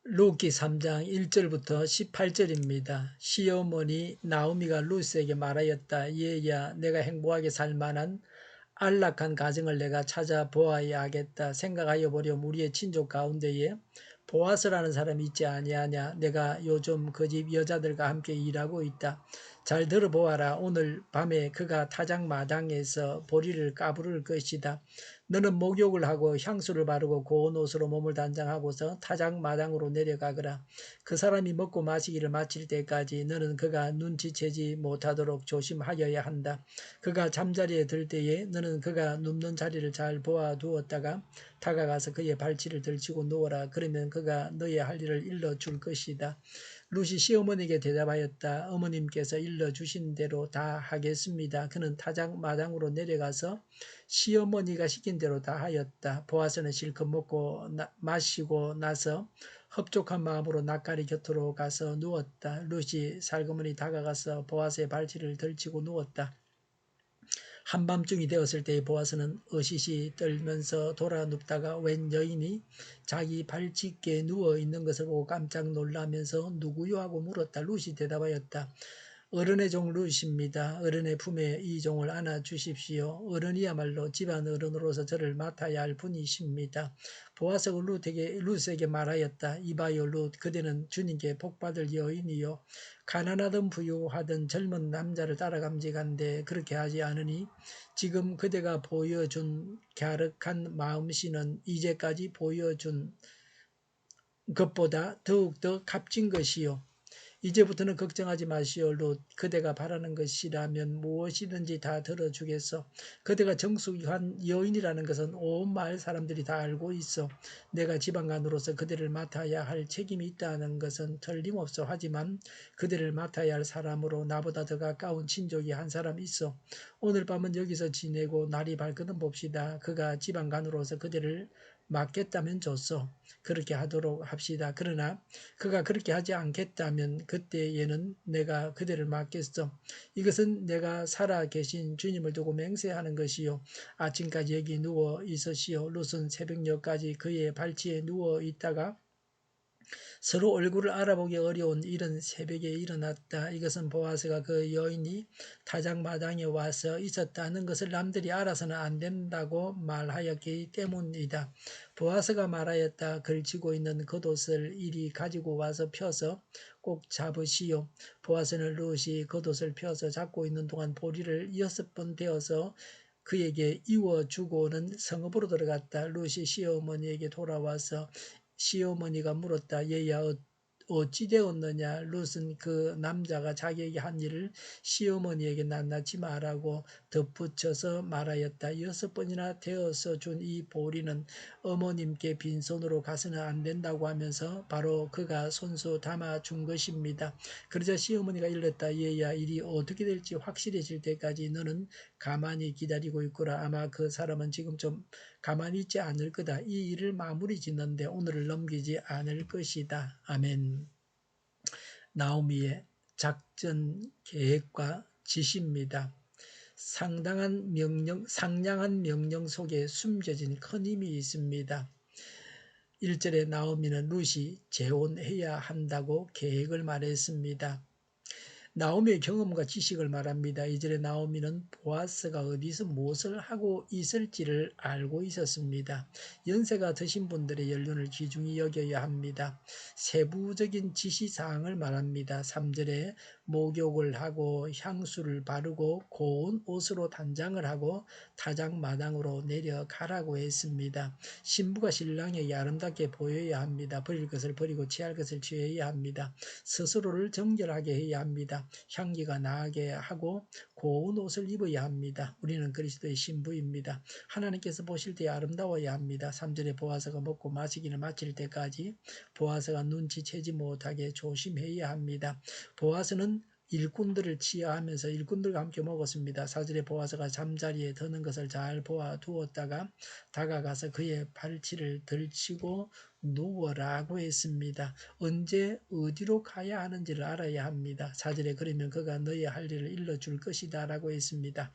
루키 3장 1절부터 18절입니다. 시어머니 나오미가 루스에게 말하였다. 얘야, 내가 행복하게 살 만한 안락한 가정을 내가 찾아보아야 하겠다. 생각하여 보렴. 우리의 친족 가운데에 보아스라는 사람이 있지 아니하냐. 내가 요즘 그 집 여자들과 함께 일하고 있다. 잘 들어보아라. 오늘 밤에 그가 타작 마당에서 보리를 까부를 것이다. 너는 목욕을 하고 향수를 바르고 고운 옷으로 몸을 단장하고서 타작 마당으로 내려가거라. 그 사람이 먹고 마시기를 마칠 때까지 너는 그가 눈치채지 못하도록 조심하여야 한다. 그가 잠자리에 들 때에 너는 그가 눕는 자리를 잘 보아두었다가 다가가서 그의 발치를 들치고 누워라. 그러면 그가 너의 할 일을 일러줄 것이다. 룻이 시어머니에게 대답하였다. 어머님께서 일러주신 대로 다 하겠습니다. 그는 타작 마당으로 내려가서 시어머니가 시킨 대로 다 하였다. 보아스는 실컷 먹고 마시고 나서 흡족한 마음으로 낯가리 곁으로 가서 누웠다. 룻이 살그머니 다가가서 보아스의 발치를 들치고 누웠다. 한밤중이 되었을 때에 보아스는 어시시 떨면서 돌아 눕다가 웬 여인이 자기 발치께 누워있는 것을 보고 깜짝 놀라면서 누구요? 하고 물었다. 룻이 대답하였다. 어른의 종 룻입니다. 어른의 품에 이 종을 안아주십시오. 어른이야말로 집안 어른으로서 저를 맡아야 할 분이십니다. 보아스가 룻에게 말하였다. 이봐요 룻, 그대는 주님께 복받을 여인이요. 가난하든 부유하든 젊은 남자를 따라감직한데 그렇게 하지 않으니 지금 그대가 보여준 갸륵한 마음씨는 이제까지 보여준 것보다 더욱더 값진 것이요. 이제부터는 걱정하지 마시오 룻. 그대가 바라는 것이라면 무엇이든지 다 들어주겠어. 그대가 정숙한 여인이라는 것은 온 마을 사람들이 다 알고 있어. 내가 지방간으로서 그대를 맡아야 할 책임이 있다는 것은 틀림없어. 하지만 그대를 맡아야 할 사람으로 나보다 더 가까운 친족이 한 사람 있어. 오늘 밤은 여기서 지내고 날이 밝거든 봅시다. 그가 지방간으로서 그대를 맡겠다면 좋소. 그렇게 하도록 합시다. 그러나 그가 그렇게 하지 않겠다면 그때에는 내가 그대를 맡겠어. 이것은 내가 살아 계신 주님을 두고 맹세하는 것이요. 아침까지 여기 누워 있으시오. 룻은 새벽녘까지 그의 발치에 누워 있다가 서로 얼굴을 알아보기 어려운 이른 새벽에 일어났다. 이것은 보아스가 그 여인이 타작마당에 와서 있었다는 것을 남들이 알아서는 안 된다고 말하였기 때문이다. 보아스가 말하였다. 걸치고 있는 겉옷을 이리 가지고 와서 펴서 꼭 잡으시오. 보아스는 룻이 겉옷을 펴서 잡고 있는 동안 보리를 6번 되어서 그에게 이워주고는 성읍으로 들어갔다. 룻이 시어머니에게 돌아와서 시어머니가 물었다. 얘야 어찌 되었느냐. 룻은 그 남자가 자기에게 한 일을 시어머니에게 낱낱이 말하고 덧붙여서 말하였다. 6번이나 되어서 준 이 보리는 어머님께 빈손으로 가서는 안 된다고 하면서 바로 그가 손수 담아 준 것입니다. 그러자 시어머니가 일렀다. 얘야 일이 어떻게 될지 확실해질 때까지 너는 가만히 기다리고 있거라. 아마 그 사람은 지금 좀 가만히 있지 않을 거다. 이 일을 마무리 짓는데 오늘을 넘기지 않을 것이다. 아멘. 나오미의 작전 계획과 지시입니다. 상냥한 명령 속에 숨겨진 큰 힘이 있습니다. 1절에 나오미는 룻이 재혼해야 한다고 계획을 말했습니다. 나오미의 경험과 지식을 말합니다. 이절에 나오미는 보아스가 어디서 무엇을 하고 있을지를 알고 있었습니다. 연세가 드신 분들의 연륜을 귀중히 여겨야 합니다. 세부적인 지시사항을 말합니다. 3절에 목욕을 하고 향수를 바르고 고운 옷으로 단장을 하고 타작마당으로 내려가라고 했습니다. 신부가 신랑에게 아름답게 보여야 합니다. 버릴 것을 버리고 취할 것을 취해야 합니다. 스스로를 정결하게 해야 합니다. 향기가 나게 하고 고운 옷을 입어야 합니다. 우리는 그리스도의 신부입니다. 하나님께서 보실 때 아름다워야 합니다. 3절에 보아스가 먹고 마시기를 마칠 때까지 보아스가 눈치채지 못하게 조심해야 합니다. 보아스는 일꾼들을 치하하면서 일꾼들과 함께 먹었습니다. 4절에 보아스가 잠자리에 드는 것을 잘 보아두었다가 다가가서 그의 발치를 들치고 누워라고 했습니다. 언제 어디로 가야 하는지를 알아야 합니다. 4절에 그러면 그가 너의 할 일을 일러줄 것이다 라고 했습니다.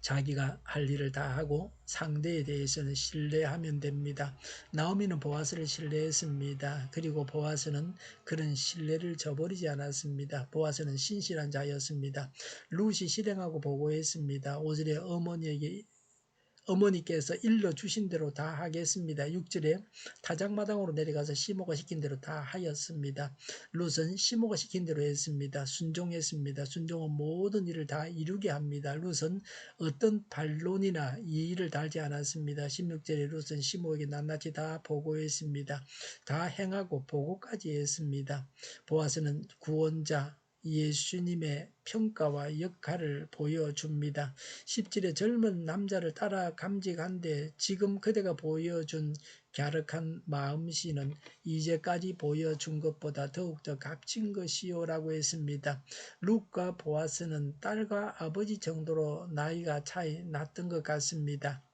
자기가 할 일을 다 하고 상대에 대해서는 신뢰하면 됩니다. 나오미는 보아스를 신뢰했습니다. 그리고 보아스는 그런 신뢰를 저버리지 않았습니다. 보아스는 신실한 자였습니다. 룻이 실행하고 보고했습니다. 5절에 어머니께서 일러주신 대로 다 하겠습니다. 6절에 타작마당으로 내려가서 시모가 시킨 대로 다 하였습니다. 룻은 시모가 시킨 대로 했습니다. 순종했습니다. 순종은 모든 일을 다 이루게 합니다. 룻은 어떤 반론이나 이의를 달지 않았습니다. 16절에 룻은 시모에게 낱낱이 다 보고했습니다. 다 행하고 보고까지 했습니다. 보아스는 구원자 예수님의 평가와 역할을 보여줍니다. 10절에 젊은 남자를 따라 감직한데 지금 그대가 보여준 갸륵한 마음씨는 이제까지 보여준 것보다 더욱더 값진 것이요라고 했습니다. 룻과 보아스는 딸과 아버지 정도로 나이가 차이 났던 것 같습니다.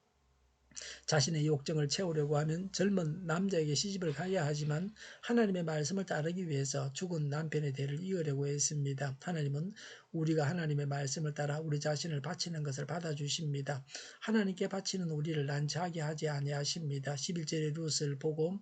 자신의 욕정을 채우려고 하면 젊은 남자에게 시집을 가야 하지만 하나님의 말씀을 따르기 위해서 죽은 남편의 대를 이으려고 했습니다. 하나님은 우리가 하나님의 말씀을 따라 우리 자신을 바치는 것을 받아주십니다. 하나님께 바치는 우리를 난처하게 하지 아니하십니다. 11절의 룻을 보고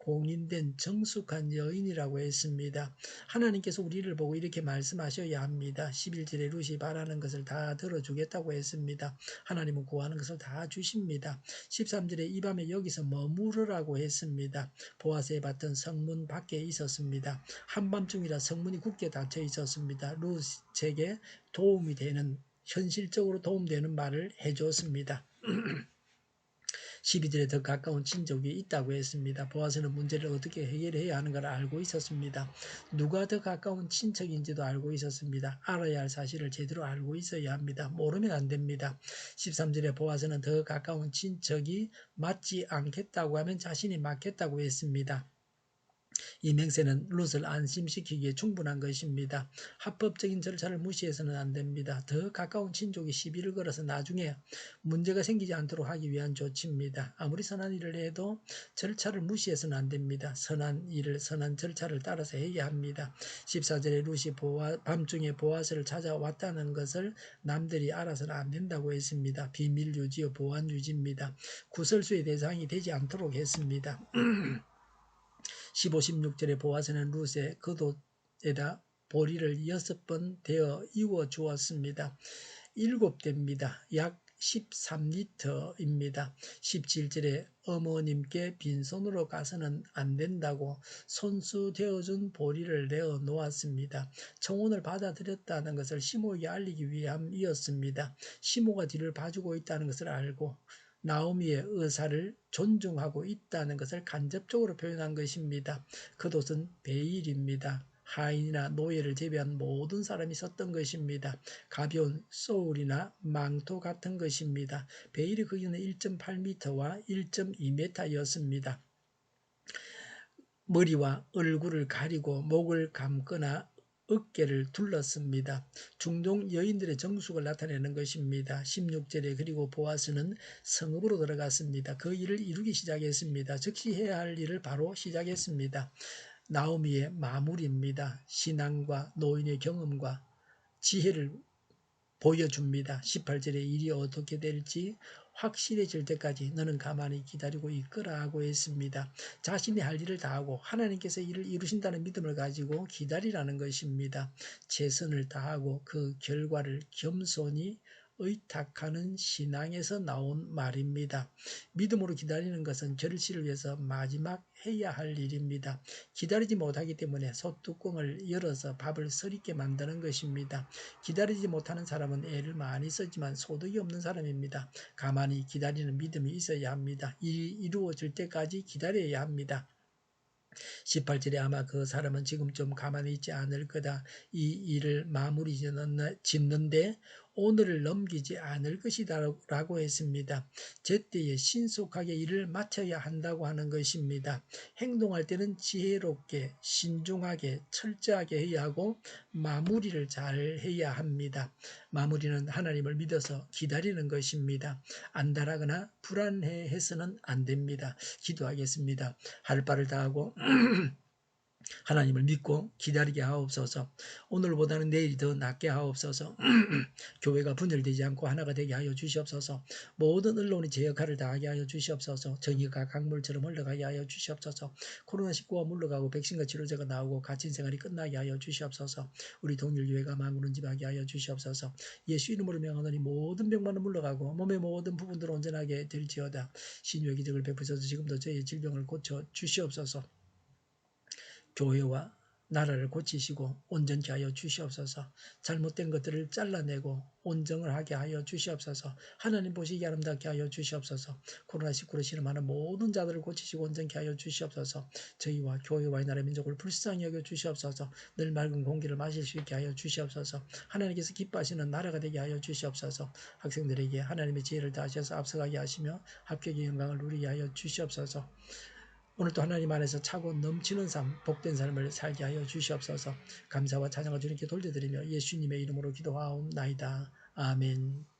공인된 정숙한 여인이라고 했습니다. 하나님께서 우리를 보고 이렇게 말씀하셔야 합니다. 11절에 룻이 바라는 것을 다 들어주겠다고 했습니다. 하나님은 구하는 것을 다 주십니다. 13절에 이 밤에 여기서 머무르라고 했습니다. 보아스의 밭은 성문 밖에 있었습니다. 한밤중이라 성문이 굳게 닫혀 있었습니다. 룻에게 도움이 되는, 현실적으로 도움되는 말을 해줬습니다. 12절에 더 가까운 친족이 있다고 했습니다. 보아스는 문제를 어떻게 해결해야 하는 걸 알고 있었습니다. 누가 더 가까운 친척인지도 알고 있었습니다. 알아야 할 사실을 제대로 알고 있어야 합니다. 모르면 안 됩니다. 13절에 보아스는 더 가까운 친척이 맞지 않겠다고 하면 자신이 맞겠다고 했습니다. 이 맹세는 룻을 안심시키기에 충분한 것입니다. 합법적인 절차를 무시해서는 안 됩니다. 더 가까운 친족이 시비를 걸어서 나중에 문제가 생기지 않도록 하기 위한 조치입니다. 아무리 선한 일을 해도 절차를 무시해서는 안 됩니다. 선한 일을 선한 절차를 따라서 해야 합니다. 14절에 룻이 밤중에 보아스를 찾아왔다는 것을 남들이 알아서는 안 된다고 했습니다. 비밀 유지요 보안 유지입니다. 구설수의 대상이 되지 않도록 했습니다. 15, 16절에 보아스는 룻의 겉옷에다 보리를 6번 되어 이워 주었습니다. 7대입니다. 약 13리터입니다. 17절에 어머님께 빈손으로 가서는 안 된다고 손수되어준 보리를 내어 놓았습니다. 청혼을 받아들였다는 것을 시모에게 알리기 위함이었습니다. 시모가 뒤를 봐주고 있다는 것을 알고 나오미의 의사를 존중하고 있다는 것을 간접적으로 표현한 것입니다. 겉옷은 베일입니다. 하인이나 노예를 제외한 모든 사람이 썼던 것입니다. 가벼운 소울이나 망토 같은 것입니다. 베일의 크기는 1.8m와 1.2m였습니다. 머리와 얼굴을 가리고 목을 감거나 어깨를 둘렀습니다. 중동 여인들의 정숙을 나타내는 것입니다. 16절에 그리고 보아스는 성읍으로 들어갔습니다. 그 일을 이루기 시작했습니다. 즉시 해야 할 일을 바로 시작했습니다. 나오미의 마무리입니다. 신앙과 노인의 경험과 지혜를 보여줍니다. 18절에 일이 어떻게 될지 확실해질 때까지 너는 가만히 기다리고 있거라 하고 했습니다. 자신이 할 일을 다하고 하나님께서 일을 이루신다는 믿음을 가지고 기다리라는 것입니다. 최선을 다하고 그 결과를 겸손히 의탁하는 신앙에서 나온 말입니다. 믿음으로 기다리는 것은 결실을 위해서 마지막 해야 할 일입니다. 기다리지 못하기 때문에 솥뚜껑을 열어서 밥을 서리게 만드는 것입니다. 기다리지 못하는 사람은 애를 많이 쓰지만 소득이 없는 사람입니다. 가만히 기다리는 믿음이 있어야 합니다. 일이 이루어질 때까지 기다려야 합니다. 18절에 아마 그 사람은 지금 좀 가만히 있지 않을 거다. 이 일을 마무리 짓는데 오늘을 넘기지 않을 것이다 라고 했습니다. 제때에 신속하게 일을 마쳐야 한다고 하는 것입니다. 행동할 때는 지혜롭게 신중하게 철저하게 해야 하고 마무리를 잘 해야 합니다. 마무리는 하나님을 믿어서 기다리는 것입니다. 안달하거나 불안해해서는 안 됩니다. 기도하겠습니다. 할 바를 다하고 하나님을 믿고 기다리게 하옵소서. 오늘보다는 내일이 더 낫게 하옵소서. 교회가 분열되지 않고 하나가 되게 하여 주시옵소서. 모든 언론이 제 역할을 다하게 하여 주시옵소서. 정의가 강물처럼 흘러가게 하여 주시옵소서. 코로나19가 물러가고 백신과 치료제가 나오고 갇힌 생활이 끝나게 하여 주시옵소서. 우리 동일교회가 만군은집하게 하여 주시옵소서. 예수 이름으로 명하노니 모든 병만은 물러가고 몸의 모든 부분들은 온전하게 될지어다. 신유의 기적을 베푸셔서 지금도 저희의 질병을 고쳐 주시옵소서. 교회와 나라를 고치시고 온전케 하여 주시옵소서. 잘못된 것들을 잘라내고 온정을 하게 하여 주시옵소서. 하나님 보시기에 아름답게 하여 주시옵소서. 코로나19로 신음하는 모든 자들을 고치시고 온전케 하여 주시옵소서. 저희와 교회와 이 나라 민족을 불쌍히 여겨 주시옵소서. 늘 맑은 공기를 마실 수 있게 하여 주시옵소서. 하나님께서 기뻐하시는 나라가 되게 하여 주시옵소서. 학생들에게 하나님의 지혜를 다하셔서 앞서가게 하시며 합격의 영광을 누리게 하여 주시옵소서. 오늘도 하나님 안에서 차고 넘치는 삶, 복된 삶을 살게 하여 주시옵소서. 감사와 찬양을 주님께 돌려드리며 예수님의 이름으로 기도하옵나이다. 아멘.